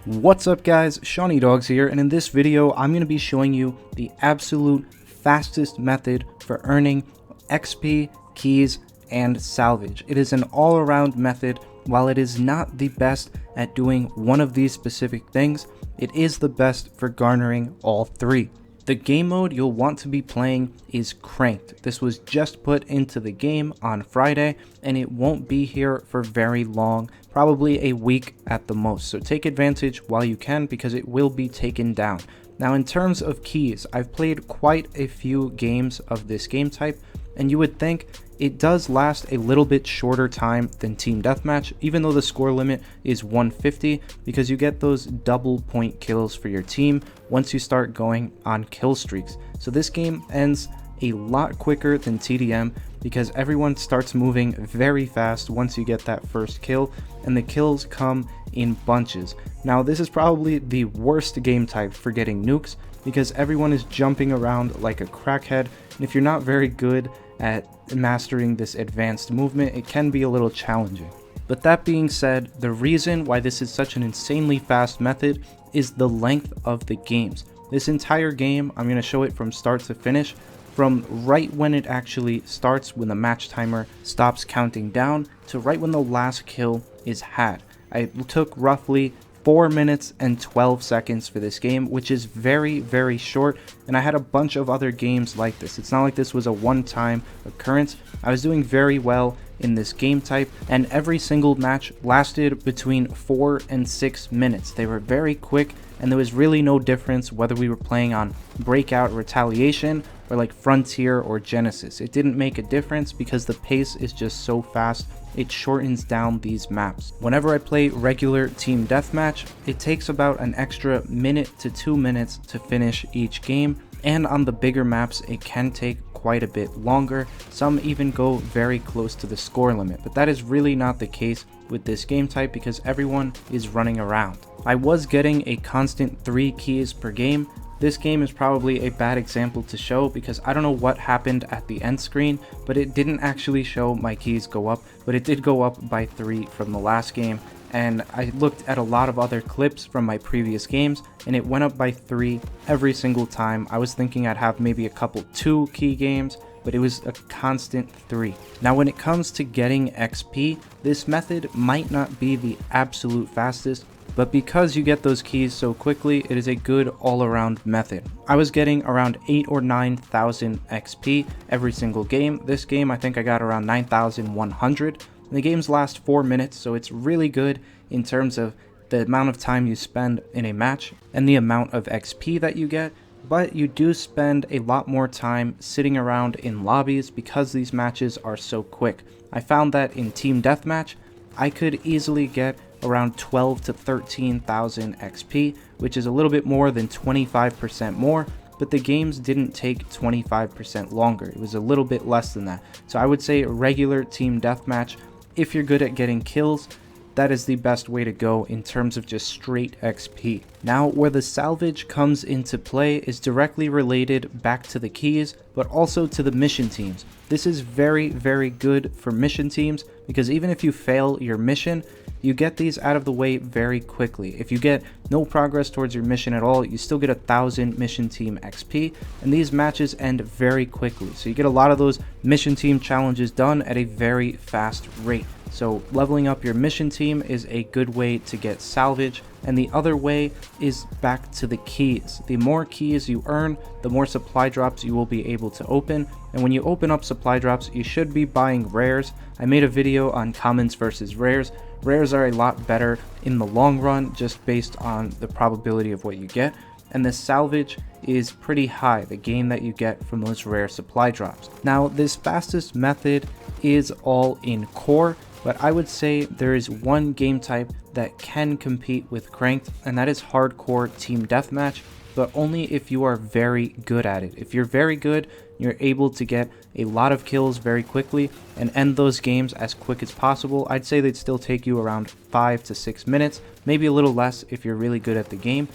What's up guys, SeanEDawgz here, and in this video I'm going to be showing you the absolute fastest method for earning XP, keys, and salvage. It is an all-around method. While it is not the best at doing one of these specific things, it is the best for garnering all three. The game mode you'll want to be playing is Cranked. This was just put into the game on Friday, and it won't be here for very long, probably a week at the most. So take advantage while you can, because it will be taken down. Now in terms of keys, I've played quite a few games of this game type, and you would think it does last a little bit shorter time than Team Deathmatch, even though the score limit is 150, because you get those double point kills for your team once you start going on kill streaks. So this game ends a lot quicker than TDM because everyone starts moving very fast once you get that first kill, and the kills come in bunches. Now this is probably the worst game type for getting nukes, because everyone is jumping around like a crackhead, and if you're not very good at mastering this advanced movement, it can be a little challenging. But that being said, the reason why this is such an insanely fast method is the length of the games. This entire game, I'm going to show it from start to finish, from right when it actually starts, when the match timer stops counting down, to right when the last kill is had. I took roughly 4 minutes and 12 seconds for this game, which is very short, and I had a bunch of other games like this. It's not like this was a one-time occurrence. I was doing very well in this game type, and every single match lasted between 4 and 6 minutes. They were very quick, and there was really no difference whether we were playing on Breakout, Retaliation, or like Frontier or Genesis. It didn't make a difference because the pace is just so fast. It shortens down these maps. Whenever I play regular Team Deathmatch, it takes about an extra minute to 2 minutes to finish each game, and on the bigger maps it can take quite a bit longer. Some even go very close to the score limit, but that is really not the case with this game type because everyone is running around. I was getting a constant 3 keys per game. This game is probably a bad example to show because I don't know what happened at the end screen, but it didn't actually show my keys go up, but it did go up by 3 from the last game. And I looked at a lot of other clips from my previous games, and it went up by 3 every single time. I was thinking I'd have maybe a couple 2 key games, but it was a constant 3. Now when it comes to getting XP, this method might not be the absolute fastest, but because you get those keys so quickly, it is a good all-around method. I was getting around 8,000 or 9,000 XP every single game. This game I think I got around 9,100. The games last 4 minutes, so it's really good in terms of the amount of time you spend in a match and the amount of XP that you get, but you do spend a lot more time sitting around in lobbies because these matches are so quick. I found that in Team Deathmatch, I could easily get around 12,000 to 13,000 XP, which is a little bit more than 25% more, but the games didn't take 25% longer. It was a little bit less than that. So I would say regular Team Deathmatch, if you're good at getting kills, that is the best way to go in terms of just straight XP. Now, where the salvage comes into play is directly related back to the keys, but also to the mission teams. This is very good for mission teams because even if you fail your mission, you get these out of the way very quickly. If you get no progress towards your mission at all, you still get 1,000 mission team XP, and these matches end very quickly. So you get a lot of those mission team challenges done at a very fast rate. So leveling up your mission team is a good way to get salvage, and the other way is back to the keys. The more keys you earn, the more supply drops you will be able to open, and when you open up supply drops, you should be buying rares. I made a video on commons versus rares. Rares are a lot better in the long run just based on the probability of what you get, and the salvage is pretty high, the gain that you get from those rare supply drops. Now this fastest method is all in core, but I would say there is one game type that can compete with Cranked, and that is hardcore Team Deathmatch, but only if you are very good at it. If you're very good, you're able to get a lot of kills very quickly and end those games as quick as possible. I'd say they'd still take you around 5 to 6 minutes, maybe a little less if you're really good at the game.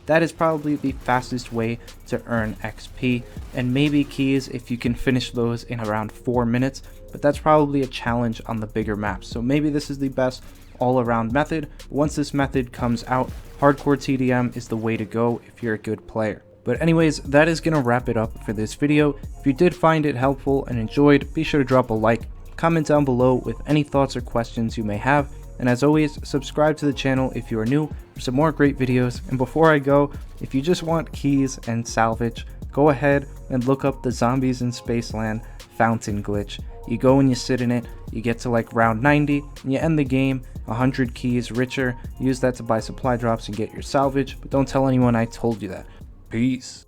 That is probably the fastest way to earn XP, and maybe keys if you can finish those in around 4 minutes, but that's probably a challenge on the bigger maps. So maybe this is the best all-around method. Once this method comes out, hardcore TDM is the way to go if you're a good player. But anyways, that is going to wrap it up for this video. If you did find it helpful and enjoyed, be sure to drop a like, comment down below with any thoughts or questions you may have, and as always, subscribe to the channel if you are new for some more great videos. And before I go, if you just want keys and salvage, go ahead and look up the Zombies in Spaceland fountain glitch. You go and you sit in it, you get to like round 90, and you end the game 100 keys richer. Use that to buy supply drops and get your salvage, but don't tell anyone I told you that. Peace.